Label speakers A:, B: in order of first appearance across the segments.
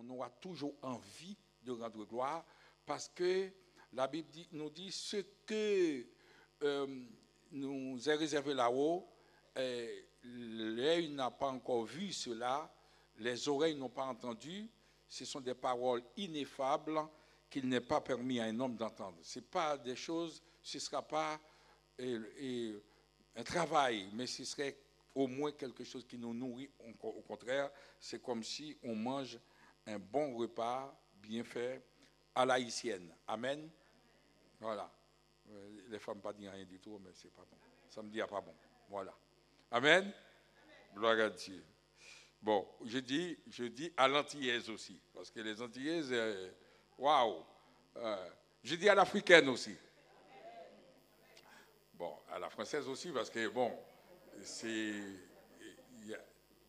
A: on aura toujours envie de rendre gloire parce que la Bible nous dit ce que nous est réservé là-haut, l'œil n'a pas encore vu cela, les oreilles n'ont pas entendu, ce sont des paroles ineffables qu'il n'est pas permis à un homme d'entendre. Ce ne sont pas des choses, ce ne sera pas un travail, mais ce serait au moins quelque chose qui nous nourrit. Au contraire, c'est comme si on mange un bon repas bien fait à l'haïtienne. Amen. Voilà. Les femmes pas dire rien du tout, mais c'est pas bon. Ça me dit pas bon. Voilà. Amen. Gloire à Dieu. Bon, je dis à l'antillaise aussi, parce que les antillaises, waouh. Je dis à l'africaine aussi. Bon, à la française aussi, parce que bon,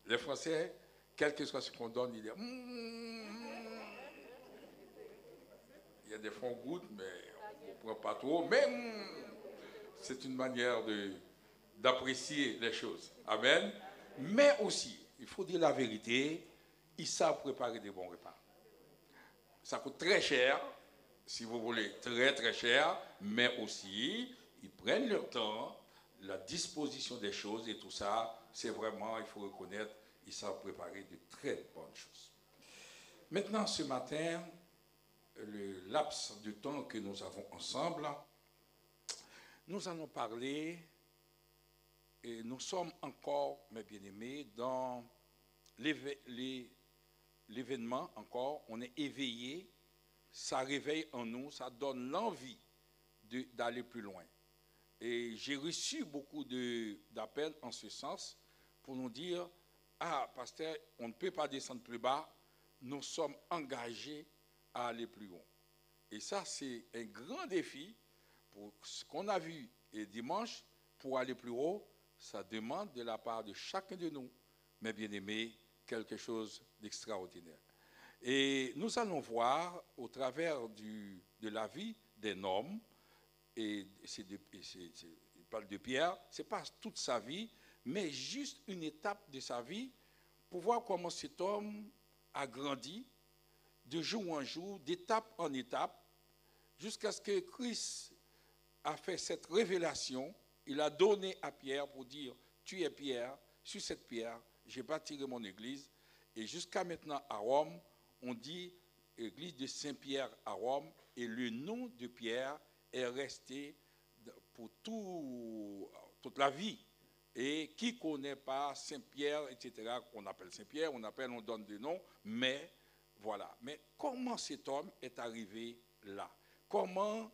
A: les Français, quel que soit ce qu'on donne, ils disent il y a des fonds gouttes, mais on ne prend pas trop. Mais c'est une manière d'apprécier les choses. Amen. Mais aussi, il faut dire la vérité, ils savent préparer des bons repas. Ça coûte très cher, si vous voulez, très très cher, mais aussi, ils prennent leur temps, la disposition des choses et tout ça, c'est vraiment, il faut reconnaître, ils savent préparer de très bonnes choses. Maintenant, ce matin, le laps de temps que nous avons ensemble, nous allons parler, et nous sommes encore, mes bien-aimés, dans l'événement encore, on est éveillé, ça réveille en nous, ça donne l'envie d'aller plus loin. Et j'ai reçu beaucoup d'appels en ce sens pour nous dire, ah, pasteur, on ne peut pas descendre plus bas, nous sommes engagés à aller plus haut. Et ça, c'est un grand défi pour ce qu'on a vu dimanche, pour aller plus haut, ça demande de la part de chacun de nous, mes bien-aimés, quelque chose d'extraordinaire. Et nous allons voir au travers de la vie d'un homme, et il parle de Pierre, ce n'est pas toute sa vie, mais juste une étape de sa vie pour voir comment cet homme a grandi de jour en jour, d'étape en étape, jusqu'à ce que Christ a fait cette révélation. Il a donné à Pierre pour dire, tu es Pierre, sur cette pierre, j'ai bâti mon église. Et jusqu'à maintenant à Rome, on dit église de Saint-Pierre à Rome, et le nom de Pierre est resté pour toute la vie. Et qui ne connaît pas Saint-Pierre, etc., on appelle Saint-Pierre, on donne des noms, mais voilà. Mais comment cet homme est arrivé là? Comment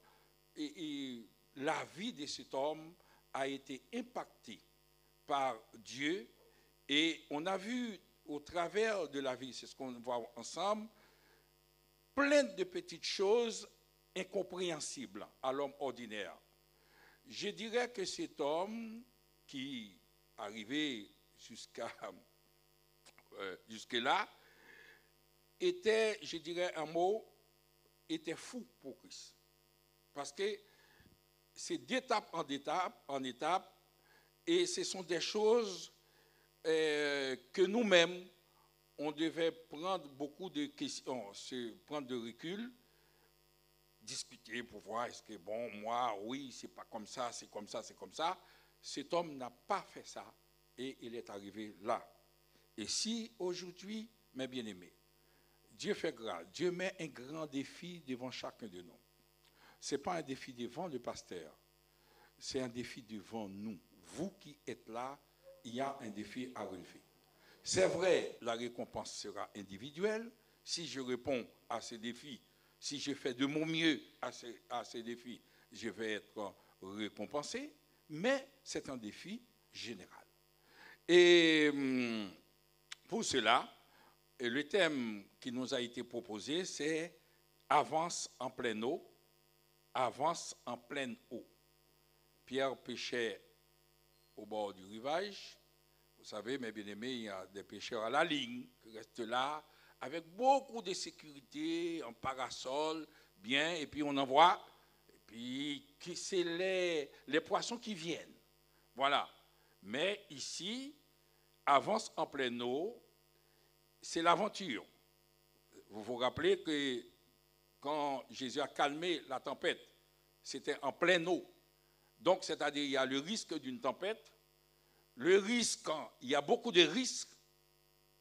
A: la vie de cet homme a été impactée par Dieu? Et on a vu au travers de la vie, c'est ce qu'on voit ensemble, plein de petites choses incompréhensibles à l'homme ordinaire. Je dirais que cet homme qui arrivait jusque-là était, je dirais un mot, était fou pour Christ. Parce que c'est d'étape en étape, et ce sont des choses que nous-mêmes, on devait prendre beaucoup de questions, prendre de recul, discuter pour voir est-ce que, bon, moi, oui, c'est pas comme ça, c'est comme ça, c'est comme ça. Cet homme n'a pas fait ça et il est arrivé là. Et si aujourd'hui, mes bien-aimés, Dieu fait grâce, Dieu met un grand défi devant chacun de nous. Ce n'est pas un défi devant le pasteur, c'est un défi devant nous. Vous qui êtes là, il y a un défi à relever. C'est vrai, la récompense sera individuelle. Si je réponds à ces défis, si je fais de mon mieux à ces défis, je vais être récompensé, mais c'est un défi général. Et pour cela, le thème qui nous a été proposé, c'est « Avance en pleine eau ». Avance en pleine eau. Pierre pêchait au bord du rivage. Vous savez, mes bien-aimés, il y a des pêcheurs à la ligne qui restent là, avec beaucoup de sécurité, en parasol, bien, et puis on envoie, et puis c'est les poissons qui viennent. Voilà. Mais ici, avance en pleine eau, c'est l'aventure. Vous vous rappelez que quand Jésus a calmé la tempête, c'était en pleine eau. Donc, c'est-à-dire, il y a le risque d'une tempête. Le risque, il y a beaucoup de risques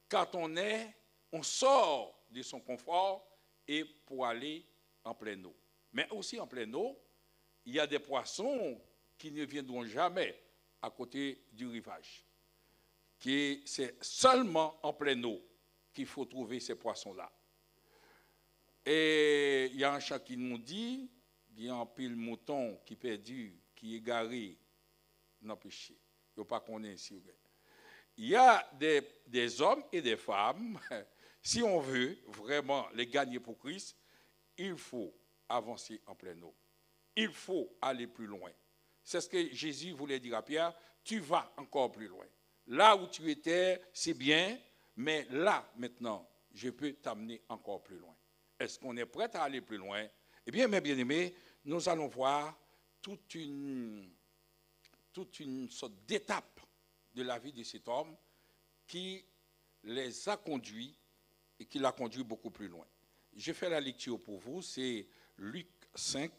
A: quand on sort de son confort et pour aller en pleine eau. Mais aussi en pleine eau, il y a des poissons qui ne viendront jamais à côté du rivage. C'est seulement en pleine eau qu'il faut trouver ces poissons-là. Et il y a un chant qui nous dit, il y a un pile mouton qui est perdu, qui est égaré dans le péché. Il ne faut pas qu'on ait ici. Il y a des hommes et des femmes, si on veut vraiment les gagner pour Christ, il faut avancer en pleine eau. Il faut aller plus loin. C'est ce que Jésus voulait dire à Pierre, tu vas encore plus loin. Là où tu étais, c'est bien, mais là, maintenant, je peux t'amener encore plus loin. Est-ce qu'on est prêt à aller plus loin? Eh bien, mes bien-aimés, nous allons voir toute une sorte d'étape de la vie de cet homme qui les a conduits et qui l'a conduit beaucoup plus loin. Je fais la lecture pour vous, c'est Luc 5,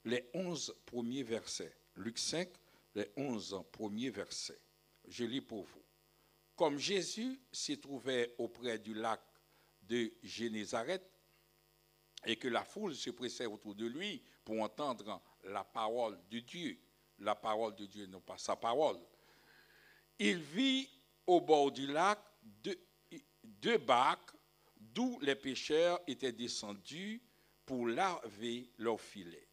A: les 11 premiers versets. Luc 5, les 11 premiers versets. Je lis pour vous. Comme Jésus se trouvait auprès du lac de Génézareth et que la foule se pressait autour de lui pour entendre la parole de Dieu, non pas sa parole, il vit au bord du lac deux barques d'où les pêcheurs étaient descendus pour laver leurs filets.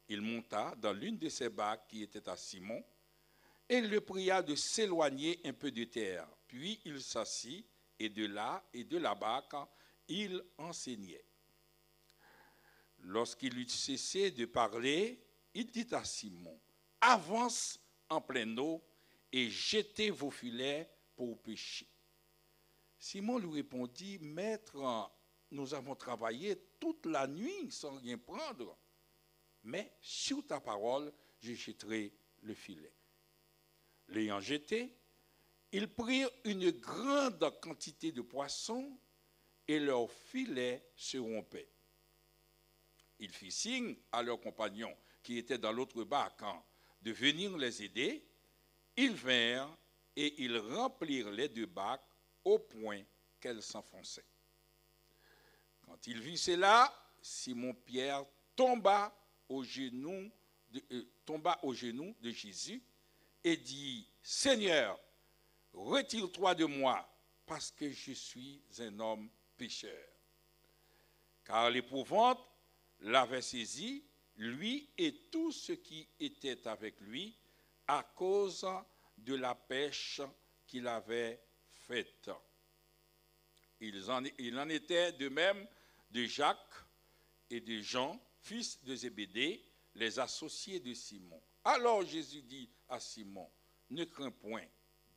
A: Il monta dans l'une de ces barques qui était à Simon et le pria de s'éloigner un peu de terre. Puis il s'assit et de la barque, il enseignait. Lorsqu'il eut cessé de parler, il dit à Simon, « Avance en pleine eau et jetez vos filets pour pêcher. » Simon lui répondit, « Maître, nous avons travaillé toute la nuit sans rien prendre, mais sur ta parole, je jetterai le filet. » L'ayant jeté, ils prirent une grande quantité de poissons et leur filet se rompait. Il fit signe à leurs compagnons qui étaient dans l'autre barque de venir les aider. Ils vinrent et ils remplirent les deux barques au point qu'elles s'enfonçaient. Quand il vit cela, Simon-Pierre tomba aux genoux de Jésus et dit, « Seigneur, retire-toi de moi, parce que je suis un homme pécheur. » Car l'épouvante l'avait saisi, lui et tous ceux qui étaient avec lui, à cause de la pêche qu'il avait faite. Il en était de même de Jacques et de Jean, fils de Zébédée, les associés de Simon. Alors Jésus dit à Simon, « Ne crains point,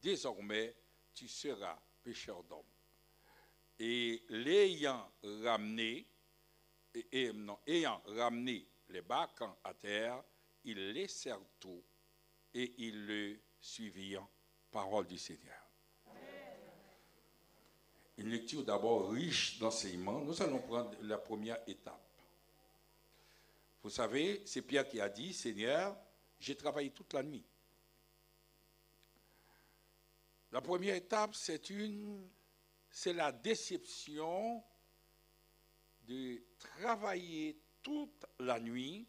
A: désormais tu seras pêcheur d'hommes. » Et ayant ramené les barques à terre, ils laissèrent tout et ils le suivirent. Parole du Seigneur. Une lecture d'abord riche d'enseignements. Nous allons prendre la première étape. Vous savez, c'est Pierre qui a dit, « Seigneur, j'ai travaillé toute la nuit. » La première étape, c'est la déception de travailler toute la nuit.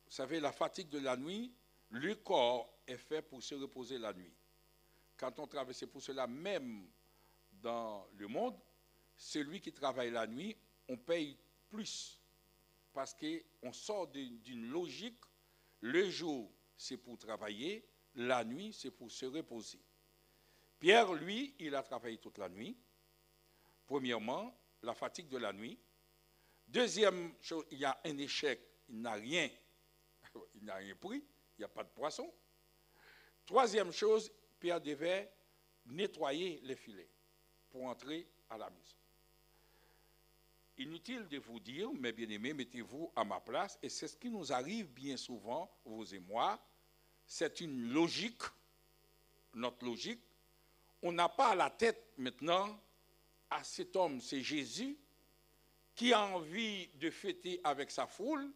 A: Vous savez, la fatigue de la nuit, le corps est fait pour se reposer la nuit. Quand on travaille, c'est pour cela même dans le monde, celui qui travaille la nuit, on paye plus. Parce qu'on sort d'une logique, le jour c'est pour travailler, la nuit c'est pour se reposer. Pierre, lui, il a travaillé toute la nuit. Premièrement, la fatigue de la nuit. Deuxième chose, il y a un échec, il n'a rien pris, il n'y a pas de poisson. Troisième chose, Pierre devait nettoyer les filets pour entrer à la maison. Inutile de vous dire, mes bien-aimés, mettez-vous à ma place, et c'est ce qui nous arrive bien souvent, vous et moi, c'est une logique, notre logique. On n'a pas à la tête maintenant à cet homme, c'est Jésus, qui a envie de fêter avec sa foule,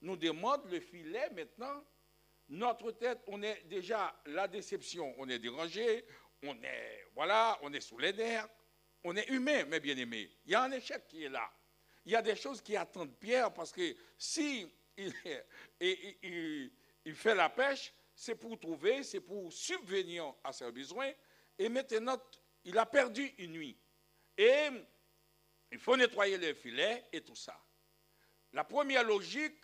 A: nous demande le filet maintenant. Notre tête, on est déjà la déception, on est dérangé, on est sous les nerfs, on est humain, mes bien-aimés. Il y a un échec qui est là. Il y a des choses qui attendent Pierre parce que si il fait la pêche, c'est pour trouver, c'est pour subvenir à ses besoins. Et maintenant, il a perdu une nuit. Et il faut nettoyer les filets et tout ça. La première logique,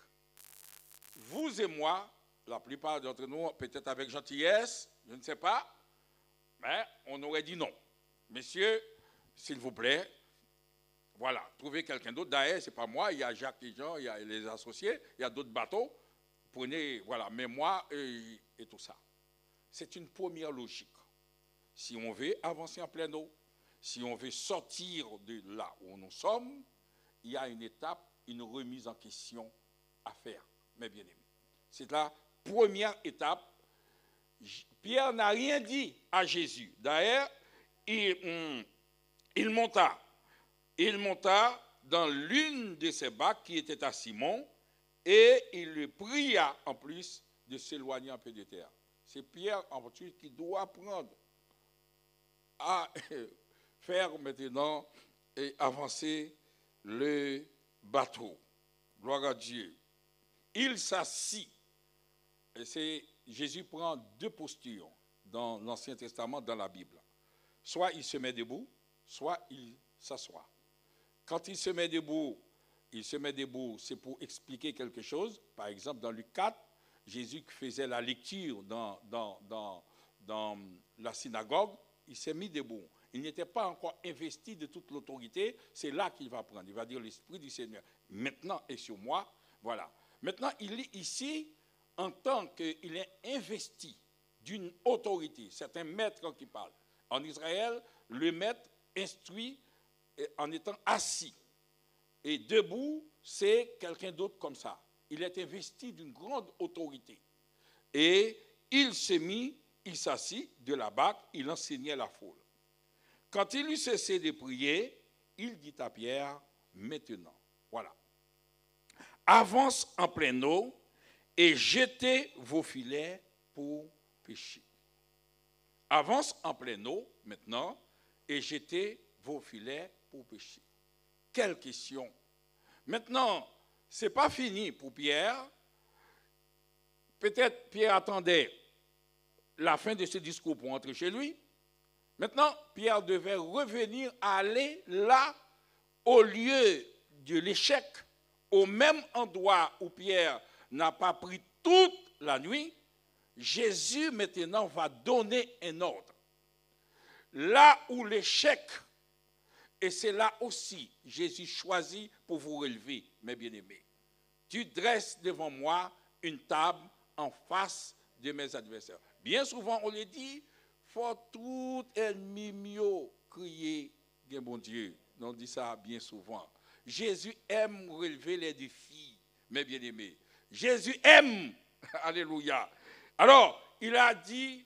A: vous et moi, la plupart d'entre nous, peut-être avec gentillesse, je ne sais pas, mais on aurait dit non. Messieurs, s'il vous plaît, voilà, trouvez quelqu'un d'autre. D'ailleurs, ce n'est pas moi, il y a Jacques et Jean, il y a les associés, il y a d'autres bateaux. Prenez, voilà, mais moi et tout ça. C'est une première logique. Si on veut avancer en pleine eau, si on veut sortir de là où nous sommes, il y a une étape, une remise en question à faire, mes bien-aimés. C'est la première étape. Pierre n'a rien dit à Jésus. D'ailleurs, il monta dans l'une de ses bacs qui était à Simon et il le pria en plus de s'éloigner un peu de terre. C'est Pierre en plus qui doit apprendre à faire maintenant et avancer le bateau. Gloire à Dieu. Il s'assit. Et Jésus prend deux postures dans l'Ancien Testament, dans la Bible. Soit il se met debout, soit il s'assoit. Quand il se met debout, c'est pour expliquer quelque chose. Par exemple, dans Luc 4, Jésus faisait la lecture dans la synagogue, il s'est mis debout. Il n'était pas encore investi de toute l'autorité. C'est là qu'il va prendre. Il va dire, l'Esprit du Seigneur, maintenant est sur moi. Voilà. Maintenant, il est ici en tant qu'il est investi d'une autorité. C'est un maître qui parle. En Israël, le maître instruit en étant assis. Et debout, c'est quelqu'un d'autre comme ça. Il est investi d'une grande autorité. Et il s'assit de la barque, il enseignait la foule. Quand il eut cessé de prier, il dit à Pierre, maintenant, voilà, avance en pleine eau et jetez vos filets pour pêcher. Avance en pleine eau, maintenant, et jetez vos filets pour pêcher. Quelle question. Maintenant, ce n'est pas fini pour Pierre. Peut-être Pierre attendait la fin de ce discours pour entrer chez lui. Maintenant, Pierre devait revenir, aller là, au lieu de l'échec, au même endroit où Pierre n'a pas pris toute la nuit. Jésus maintenant va donner un ordre. Là où l'échec, et c'est là aussi Jésus choisit pour vous relever, mes bien-aimés. Tu dresses devant moi une table en face de mes adversaires. Bien souvent, on le dit, faut tout ennemi mieux crier, bien bon Dieu. On dit ça bien souvent. Jésus aime relever les défis, mes bien-aimés. Jésus aime, alléluia. Alors, il a dit,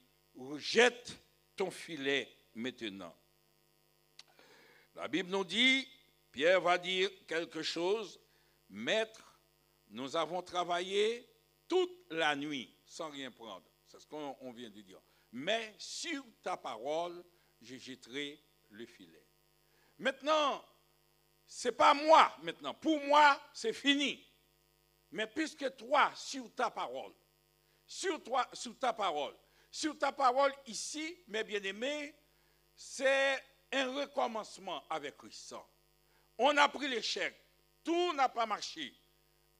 A: jette ton filet maintenant. La Bible nous dit, Pierre va dire quelque chose, Maître, nous avons travaillé toute la nuit sans rien prendre. C'est ce qu'on vient de dire. Mais sur ta parole, je jetterai le filet. Maintenant, ce n'est pas moi maintenant. Pour moi, c'est fini. Mais puisque toi, sur ta parole ici, mes bien-aimés, c'est un recommencement avec Christ. On a pris l'échec. Tout n'a pas marché.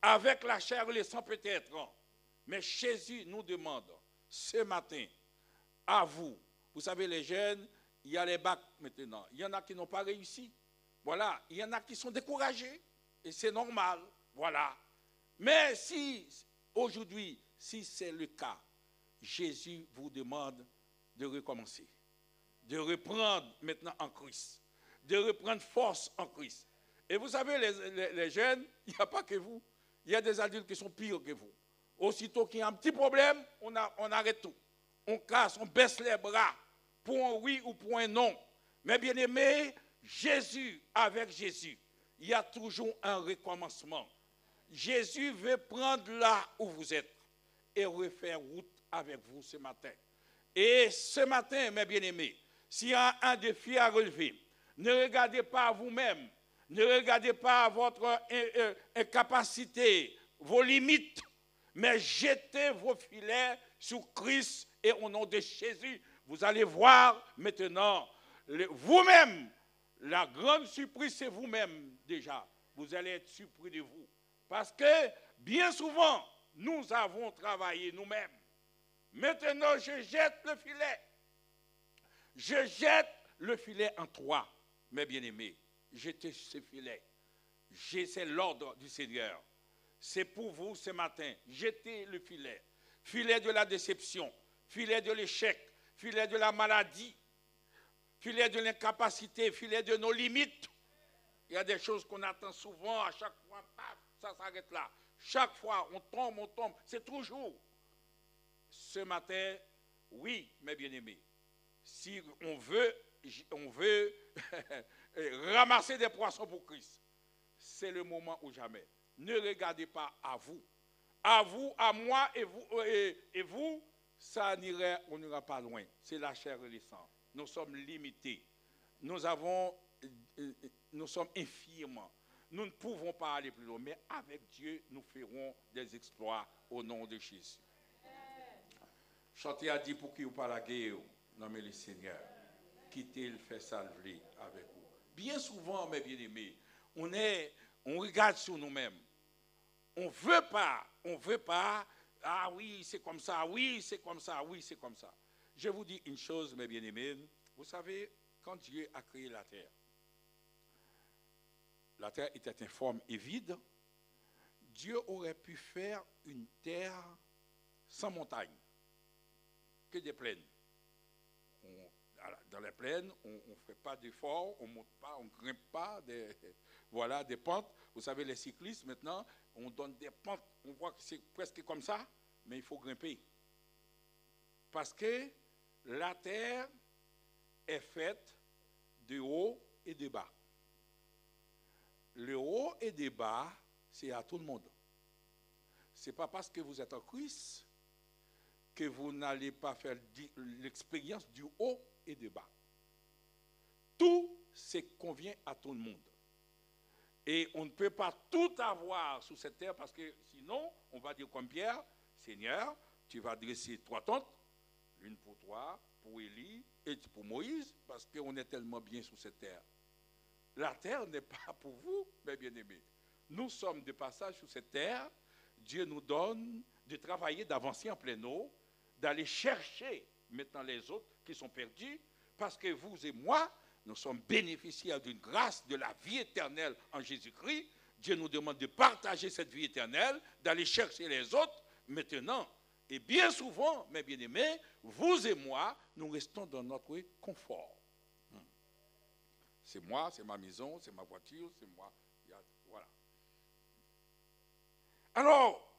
A: Avec la chair et le sang peut-être. Mais Jésus nous demande ce matin, à vous, vous savez les jeunes, il y a les bacs maintenant. Il y en a qui n'ont pas réussi. Voilà. Il y en a qui sont découragés. Et c'est normal. Voilà. Mais si, aujourd'hui, si c'est le cas, Jésus vous demande de recommencer. De reprendre maintenant en Christ. De reprendre force en Christ. Et vous savez, les jeunes, il n'y a pas que vous. Il y a des adultes qui sont pires que vous. Aussitôt qu'il y a un petit problème, on arrête tout. On casse, on baisse les bras pour un oui ou pour un non. Mais bien aimé, avec Jésus, il y a toujours un recommencement. Jésus veut prendre là où vous êtes et refaire route avec vous ce matin. Et ce matin, mes bien-aimés, s'il y a un défi à relever, ne regardez pas vous-même, ne regardez pas votre incapacité, vos limites, mais jetez vos filets sur Christ et au nom de Jésus. Vous allez voir maintenant, vous-même, la grande surprise, c'est vous-même déjà. Vous allez être surpris de vous. Parce que bien souvent, nous avons travaillé nous-mêmes. Maintenant, je jette le filet. Je jette le filet en toi, mes bien-aimés. Jetez ce filet. C'est l'ordre du Seigneur. C'est pour vous ce matin. Jetez le filet. Filet de la déception, filet de l'échec, filet de la maladie, filet de l'incapacité, filet de nos limites. Il y a des choses qu'on attend souvent, à chaque fois, paf, ça s'arrête là. Chaque fois, on tombe. C'est toujours. Ce matin, oui, mes bien-aimés, si on veut ramasser des poissons pour Christ, c'est le moment ou jamais. Ne regardez pas à vous, à moi et vous, on n'ira pas loin. C'est la chair et le sang. Nous sommes limités. Nous sommes infirmes. Nous ne pouvons pas aller plus loin. Mais avec Dieu, nous ferons des exploits au nom de Jésus. Chantez a dit pour qui vous pas la guerre, nommez le Seigneur. Quittez le fait salver avec vous. Bien souvent, mes bien-aimés, on regarde sur nous-mêmes. On ne veut pas, ah oui, c'est comme ça, oui, c'est comme ça, oui, c'est comme ça. Je vous dis une chose, mes bien-aimés, vous savez, quand Dieu a créé la terre était informe et vide, Dieu aurait pu faire une terre sans montagne, que des plaines. Dans les plaines, on ne fait pas d'efforts, on ne monte pas, on ne grimpe pas, des pentes. Vous savez, les cyclistes, maintenant, on donne des pentes, on voit que c'est presque comme ça, mais il faut grimper. Parce que la terre est faite de haut et de bas. Le haut et de bas, c'est à tout le monde. Ce n'est pas parce que vous êtes en Christ que vous n'allez pas faire l'expérience du haut et du bas. Tout se convient à tout le monde. Et on ne peut pas tout avoir sur cette terre parce que sinon, on va dire comme Pierre, Seigneur, tu vas dresser 3 tentes, l'une pour toi, pour Élie et pour Moïse, parce qu'on est tellement bien sur cette terre. La terre n'est pas pour vous, mes bien-aimés. Nous sommes de passage sur cette terre. Dieu nous donne de travailler, d'avancer en pleine eau, d'aller chercher maintenant les autres qui sont perdus, parce que vous et moi, nous sommes bénéficiaires d'une grâce de la vie éternelle en Jésus-Christ. Dieu nous demande de partager cette vie éternelle, d'aller chercher les autres maintenant. Et bien souvent, mes bien-aimés, vous et moi, nous restons dans notre confort. C'est moi, c'est ma maison, c'est ma voiture, c'est moi. Voilà. Alors,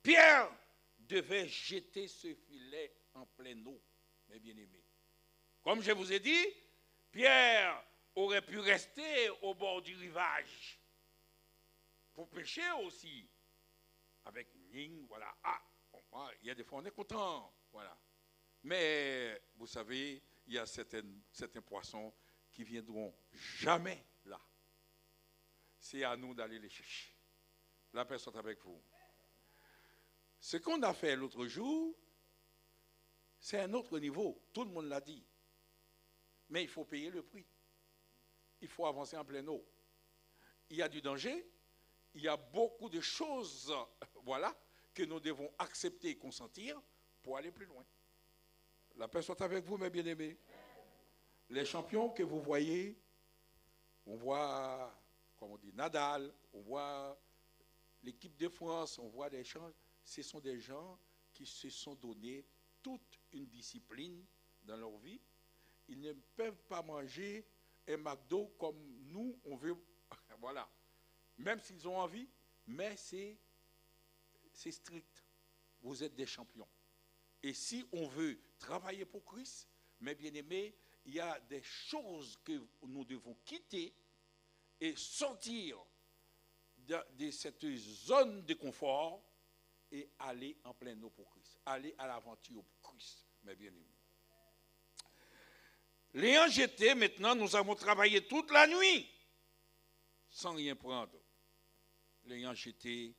A: Pierre devait jeter ce filet en pleine eau, mes bien-aimés. Comme je vous ai dit, Pierre aurait pu rester au bord du rivage pour pêcher aussi, avec une ligne, voilà. Ah, bon, il y a des fois on est content, voilà. Mais vous savez, il y a certains poissons qui viendront jamais là. C'est à nous d'aller les chercher. La personne est avec vous. Ce qu'on a fait l'autre jour, c'est un autre niveau. Tout le monde l'a dit. Mais il faut payer le prix. Il faut avancer en pleine eau. Il y a du danger. Il y a beaucoup de choses, voilà, que nous devons accepter et consentir pour aller plus loin. La personne est avec vous, mes bien-aimés. Les champions que vous voyez, on voit, comme on dit, Nadal, on voit l'équipe de France, on voit des gens, ce sont des gens qui se sont donnés toute une discipline dans leur vie. Ils ne peuvent pas manger un McDo comme nous, on veut, voilà. Même s'ils ont envie, mais c'est strict. Vous êtes des champions. Et si on veut travailler pour Christ, mes bien-aimés, il y a des choses que nous devons quitter et sortir de cette zone de confort et aller en plein eau pour Christ. Aller à l'aventure pour Christ, mes bien-aimés. L'ayant jeté, maintenant, nous avons travaillé toute la nuit sans rien prendre. L'ayant jeté,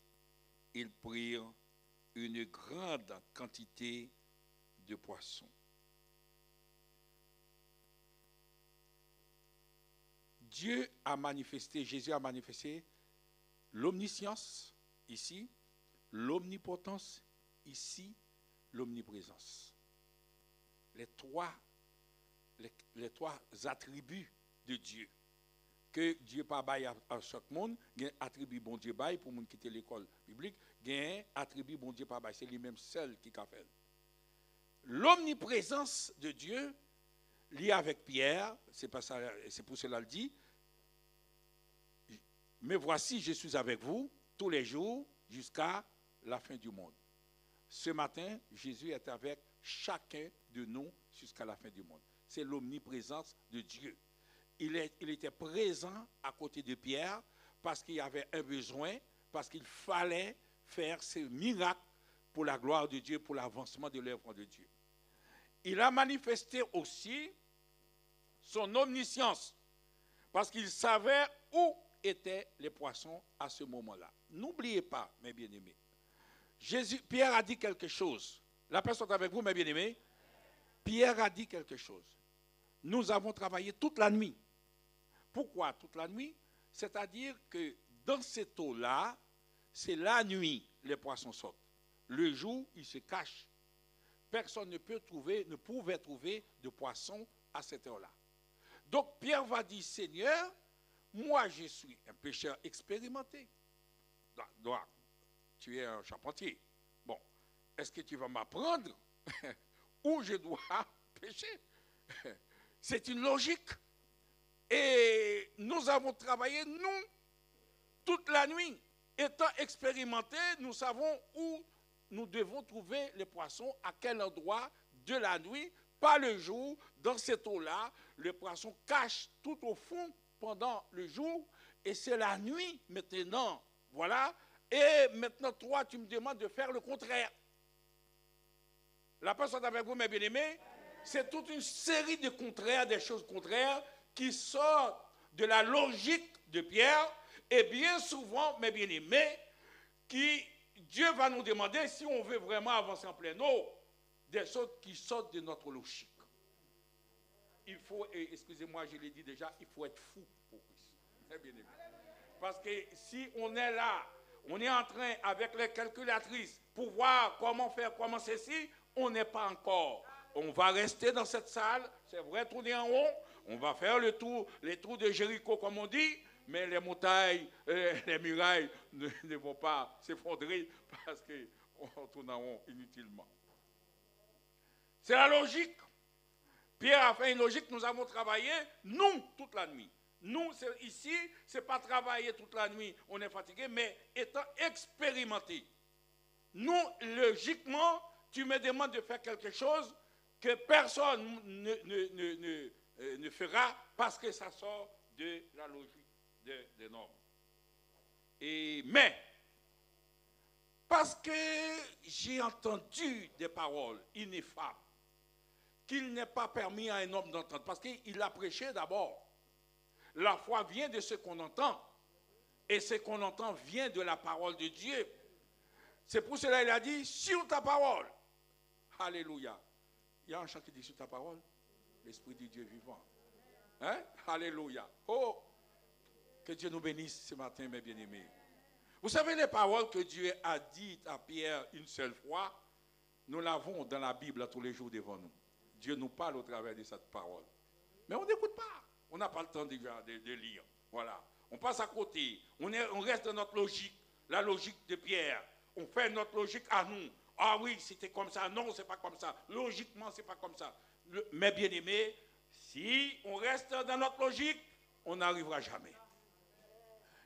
A: ils prirent une grande quantité de poissons. Dieu a manifesté, Jésus a manifesté l'omniscience ici, l'omnipotence ici, l'omniprésence. Les trois attributs de Dieu que Dieu pas bail à chaque monde, il y a un attribut bon Dieu bail pour monde quitter l'école biblique, il y a un attribut bon Dieu pas bail, c'est lui-même seul qui a fait. L'omniprésence de Dieu lié avec Pierre, c'est pour cela qu'il dit, mais voici, je suis avec vous tous les jours jusqu'à la fin du monde. Ce matin, Jésus est avec chacun de nous jusqu'à la fin du monde. C'est l'omniprésence de Dieu. Il était présent à côté de Pierre parce qu'il y avait un besoin, parce qu'il fallait faire ce miracle pour la gloire de Dieu, pour l'avancement de l'œuvre de Dieu. Il a manifesté aussi son omniscience parce qu'il savait où étaient les poissons à ce moment-là. N'oubliez pas, mes bien-aimés, Pierre a dit quelque chose. La personne avec vous, mes bien-aimés, Pierre a dit quelque chose. Nous avons travaillé toute la nuit. Pourquoi toute la nuit? C'est-à-dire que dans cette eau-là, c'est la nuit les poissons sortent. Le jour, ils se cachent. Personne ne pouvait trouver de poissons à cette heure-là. Donc Pierre va dire, Seigneur, moi je suis un pécheur expérimenté. Donc, tu es un charpentier. Bon, est-ce que tu vas m'apprendre où je dois pécher? C'est une logique. Et nous avons travaillé, nous, toute la nuit. Étant expérimentés, nous savons où nous devons trouver les poissons, à quel endroit de la nuit, pas le jour. Dans cette eau-là, les poissons cachent tout au fond pendant le jour, et c'est la nuit maintenant. Voilà. Et maintenant, toi, tu me demandes de faire le contraire. La personne avec vous, mes bien-aimés, c'est toute une série de contraires, des choses contraires qui sortent de la logique de Pierre, et bien souvent, mes bien-aimés, Dieu va nous demander, si on veut vraiment avancer en pleine eau, des choses qui sortent de notre logique. Il faut, excusez-moi, je l'ai dit déjà, il faut être fou pour Christ. Mes bien-aimés. Parce que si on est là, on est en train, avec les calculatrices, pour voir comment faire, comment ceci, on n'est pas encore. On va rester dans cette salle, c'est vrai, tourner en rond, on va faire les tours de Jéricho, comme on dit, mais les montagnes, les murailles ne vont pas s'effondrer parce qu'on tourne en rond inutilement. C'est la logique. Pierre a fait une logique, nous avons travaillé, nous, toute la nuit. Nous, ici, ce n'est pas travailler toute la nuit, on est fatigué, mais étant expérimenté. Nous, logiquement, tu me demandes de faire quelque chose que personne ne fera parce que ça sort de la logique des normes. Mais, parce que j'ai entendu des paroles ineffables qu'il n'est pas permis à un homme d'entendre, parce qu'il a prêché d'abord. La foi vient de ce qu'on entend, et ce qu'on entend vient de la parole de Dieu. C'est pour cela qu'il a dit, sur ta parole. Alléluia. Il y a un chant qui dit sur ta parole, l'Esprit de Dieu vivant. Hein? Alléluia. Oh, que Dieu nous bénisse ce matin, mes bien-aimés. Vous savez les paroles que Dieu a dites à Pierre une seule fois, nous l'avons dans la Bible tous les jours devant nous. Dieu nous parle au travers de cette parole. Mais on n'écoute pas. On n'a pas le temps déjà de lire. Voilà. On passe à côté. On reste dans notre logique, la logique de Pierre. On fait notre logique à nous. Ah oui, c'était comme ça. Non, c'est pas comme ça. Logiquement, c'est pas comme ça. Mais bien aimé, si on reste dans notre logique, on n'arrivera jamais.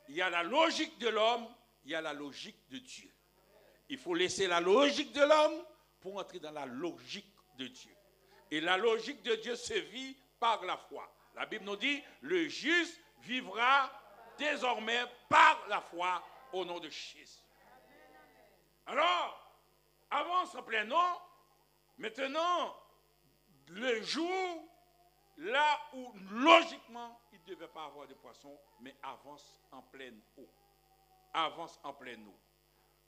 A: Il y a la logique de l'homme, il y a la logique de Dieu. Il faut laisser la logique de l'homme pour entrer dans la logique de Dieu. Et la logique de Dieu se vit par la foi. La Bible nous dit, le juste vivra désormais par la foi au nom de Jésus. Alors, avance en plein eau. Maintenant, le jour, là où logiquement, il ne devait pas avoir de poissons, mais avance en pleine eau. Avance en pleine eau.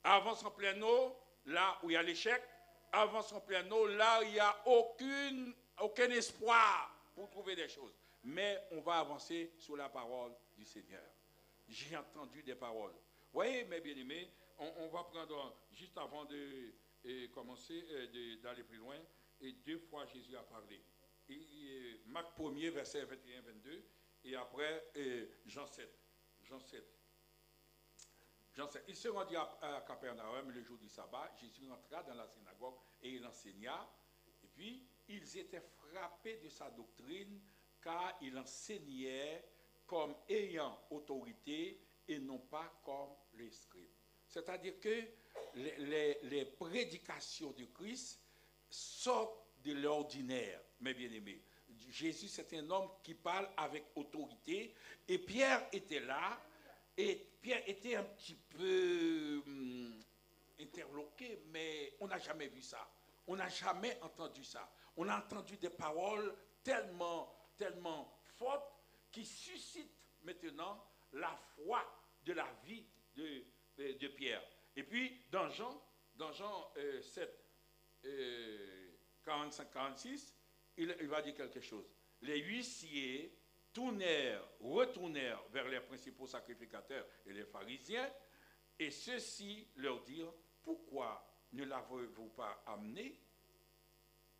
A: Avance en pleine eau, là où il y a l'échec. Avance en pleine eau, là où il n'y a aucun espoir pour trouver des choses. Mais on va avancer sur la parole du Seigneur. J'ai entendu des paroles. Vous voyez, mes bien-aimés, on va prendre, juste avant de commencer, d'aller plus loin, et 2 fois Jésus a parlé. Marc 1er, verset 21-22, et après Jean 7. Jean 7. Il se rendit à Capernaum le jour du sabbat. Jésus entra dans la synagogue et il enseigna. Et puis, ils étaient frappés de sa doctrine, car il enseignait comme ayant autorité et non pas comme les scribes. C'est-à-dire que les prédications de Christ sortent de l'ordinaire, mes bien-aimés. Jésus, c'est un homme qui parle avec autorité, et Pierre était là, et Pierre était un petit peu interloqué, mais on n'a jamais vu ça. On n'a jamais entendu ça. On a entendu des paroles tellement fortes qui suscitent maintenant la foi de la vie de Pierre. Et puis, dans Jean 7, 45-46, il va dire quelque chose. Les huissiers retournèrent vers les principaux sacrificateurs et les pharisiens, et ceux-ci leur dirent, pourquoi ne l'avez-vous pas amené?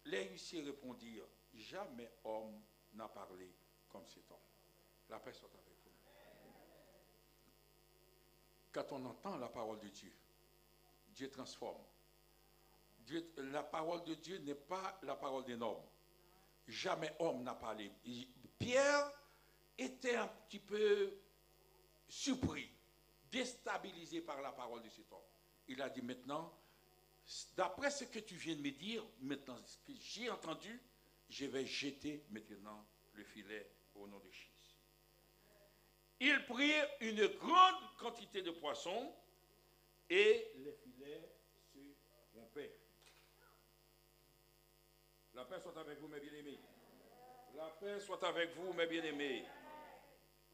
A: Les huissiers répondirent, jamais homme n'a parlé comme cet homme. La paix soit avec vous. Quand on entend la parole de Dieu, Dieu transforme. La parole de Dieu n'est pas la parole d'un homme. Jamais homme n'a parlé. Pierre était un petit peu surpris, déstabilisé par la parole de cet homme. Il a dit maintenant, d'après ce que tu viens de me dire, maintenant ce que j'ai entendu, je vais jeter maintenant le filet au nom de Jésus. Ils prirent une grande quantité de poissons et les filets se rompaient. La paix soit avec vous, mes bien-aimés. La paix soit avec vous, mes bien-aimés.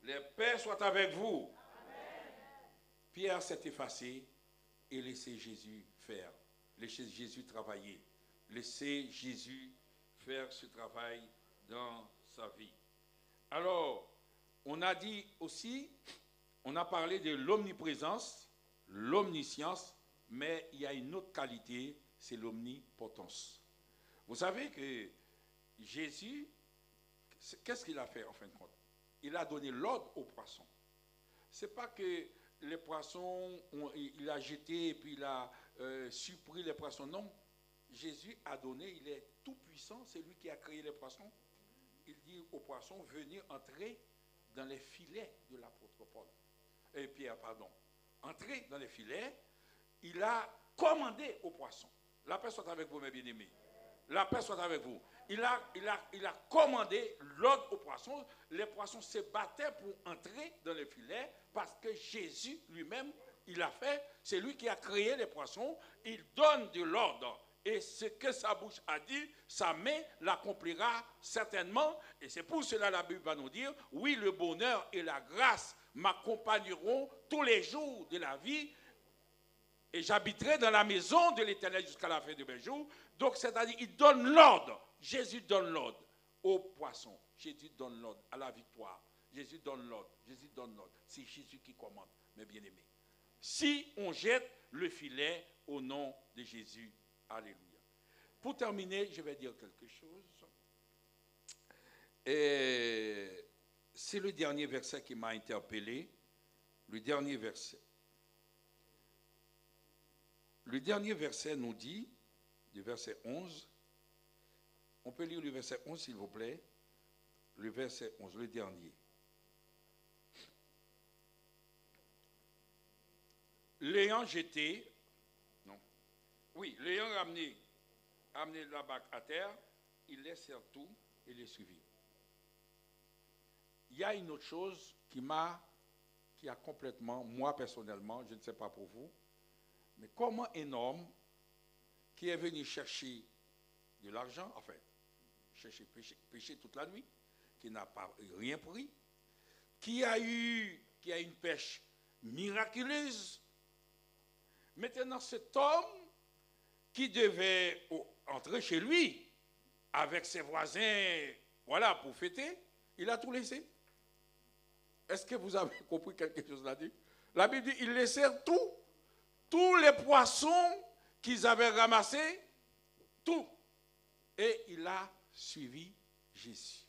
A: La paix soit avec vous. Pierre s'est effacé et laissé Jésus faire. Laissez Jésus travailler. Laissez Jésus faire ce travail dans sa vie. Alors, on a dit aussi, on a parlé de l'omniprésence, l'omniscience, mais il y a une autre qualité, c'est l'omnipotence. Vous savez que Jésus, qu'est-ce qu'il a fait en fin de compte? Il a donné l'ordre aux poissons. Ce n'est pas que les poissons, il a jeté et puis il a surpris les poissons. Non, Jésus a donné, il est tout puissant, c'est lui qui a créé les poissons. Il dit aux poissons, venez entrer dans les filets de l'apôtre Paul. Pierre, pardon. Entrez dans les filets, il a commandé aux poissons. La paix soit avec vous, mes bien-aimés. La paix soit avec vous. Il a commandé l'ordre aux poissons. Les poissons se battaient pour entrer dans les filets parce que Jésus lui-même, il a fait. C'est lui qui a créé les poissons. Il donne de l'ordre. Et ce que sa bouche a dit, sa main l'accomplira certainement. Et c'est pour cela que la Bible va nous dire, oui, le bonheur et la grâce m'accompagneront tous les jours de la vie. Et j'habiterai dans la maison de l'Éternel jusqu'à la fin de mes jours. Donc, c'est-à-dire, il donne l'ordre. Jésus donne l'ordre aux poissons. Jésus donne l'ordre à la victoire. Jésus donne l'ordre. Jésus donne l'ordre. C'est Jésus qui commande, mes bien-aimés. Si on jette le filet au nom de Jésus, alléluia. Pour terminer, je vais dire quelque chose. C'est le dernier verset qui m'a interpellé. Le dernier verset. Le dernier verset nous dit, le verset 11, on peut lire le verset 11 s'il vous plaît, le verset 11, le dernier. L'ayant jeté, non, oui, l'ayant amené la barque à terre, il laissèrent tout et les suivit. il y a une autre chose qui a complètement, moi personnellement, je ne sais pas pour vous, mais comment un homme qui est venu chercher de l'argent, enfin, chercher pécher toute la nuit, qui n'a pas rien pris, qui a une pêche miraculeuse. Maintenant, cet homme qui devait entrer chez lui avec ses voisins, voilà, pour fêter, il a tout laissé. Est-ce que vous avez compris quelque chose là-dessus? La Bible dit, ils laissèrent tout, tous les poissons qu'ils avaient ramassés, tout. Et il a suivi Jésus.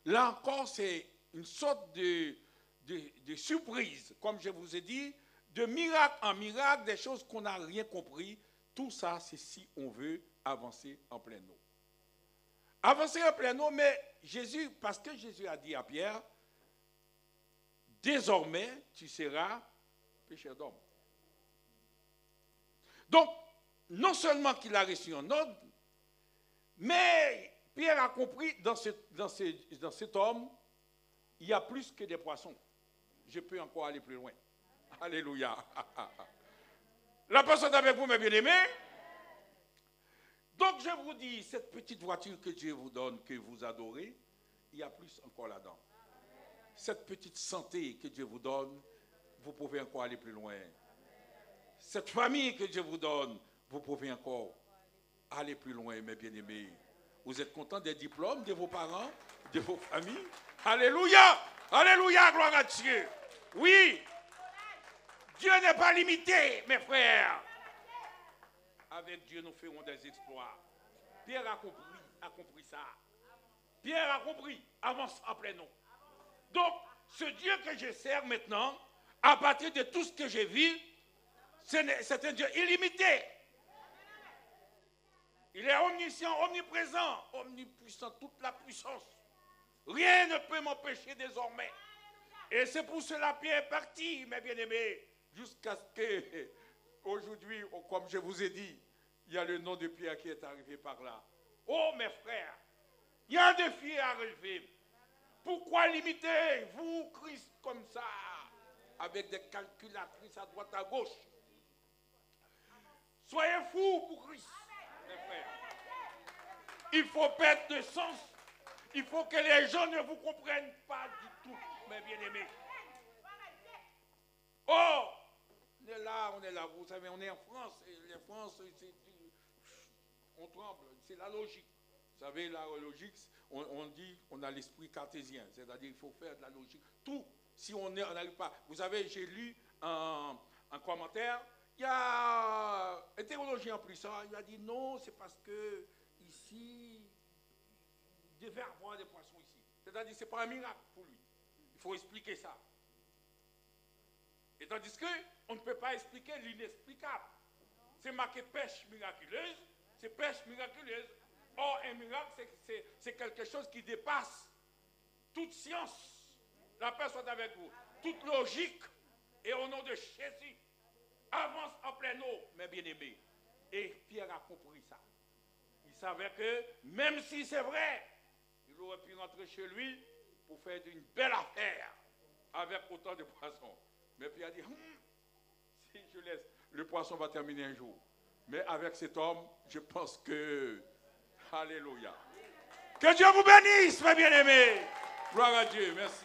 A: Là encore, c'est une sorte de surprise, comme je vous ai dit, de miracle en miracle, des choses qu'on n'a rien compris. Tout ça, c'est si on veut avancer en plein eau. Avancer en plein eau, mais Jésus, parce que Jésus a dit à Pierre, désormais, tu seras pécheur d'homme. Donc, non seulement qu'il a reçu un ordre, mais Pierre a compris, dans cet homme, il y a plus que des poissons. Je peux encore aller plus loin. Alléluia. La personne avec vous, mes bien-aimés. Donc, je vous dis, cette petite voiture que Dieu vous donne, que vous adorez, il y a plus encore là-dedans. Cette petite santé que Dieu vous donne, vous pouvez encore aller plus loin. Cette famille que Dieu vous donne, vous pouvez encore aller plus loin, mes bien-aimés. Vous êtes contents des diplômes de vos parents, de vos familles? Alléluia! Alléluia, gloire à Dieu! Oui! Dieu n'est pas limité, mes frères. Avec Dieu, nous ferons des exploits. Pierre a compris ça. Pierre a compris, avance en plein eau. Donc, ce Dieu que je sers maintenant, à partir de tout ce que j'ai vu, c'est un Dieu illimité. Il est omniscient, omniprésent, omnipuissant, toute la puissance. Rien ne peut m'empêcher désormais. Et c'est pour cela Pierre est parti, mes bien-aimés, jusqu'à ce que, aujourd'hui, comme je vous ai dit, il y a le nom de Pierre qui est arrivé par là. Oh, mes frères, il y a un défi à relever. Pourquoi limiter, vous, Christ, comme ça, avec des calculatrices à droite, à gauche? Soyez fous pour Christ, mes frères. Il faut perdre de sens. Il faut que les gens ne vous comprennent pas du tout, mes bien-aimés. Oh, on est là, vous savez, on est en France. Et en France, on tremble, c'est la logique. Vous savez, la logique, on dit, on a l'esprit cartésien, c'est-à-dire il faut faire de la logique. Tout, si on n'arrive pas. Vous savez, j'ai lu un commentaire, il y a un théologien puissant, il a dit non, c'est parce que ici, il devait avoir des poissons ici. C'est-à-dire, ce n'est pas un miracle pour lui. Il faut expliquer ça. Et tandis qu'on ne peut pas expliquer l'inexplicable. C'est marqué pêche miraculeuse, c'est pêche miraculeuse. Or, un miracle, c'est quelque chose qui dépasse toute science. La personne avec vous, toute logique. Et au nom de Jésus, avance en pleine eau, mes bien-aimés. Et Pierre a compris ça. Il savait que, même si c'est vrai, il aurait pu rentrer chez lui pour faire une belle affaire avec autant de poissons. Mais Pierre a dit, si je laisse, le poisson va terminer un jour. Mais avec cet homme, je pense que... Alléluia. Que Dieu vous bénisse, mes bien-aimés. Gloire à Dieu, merci.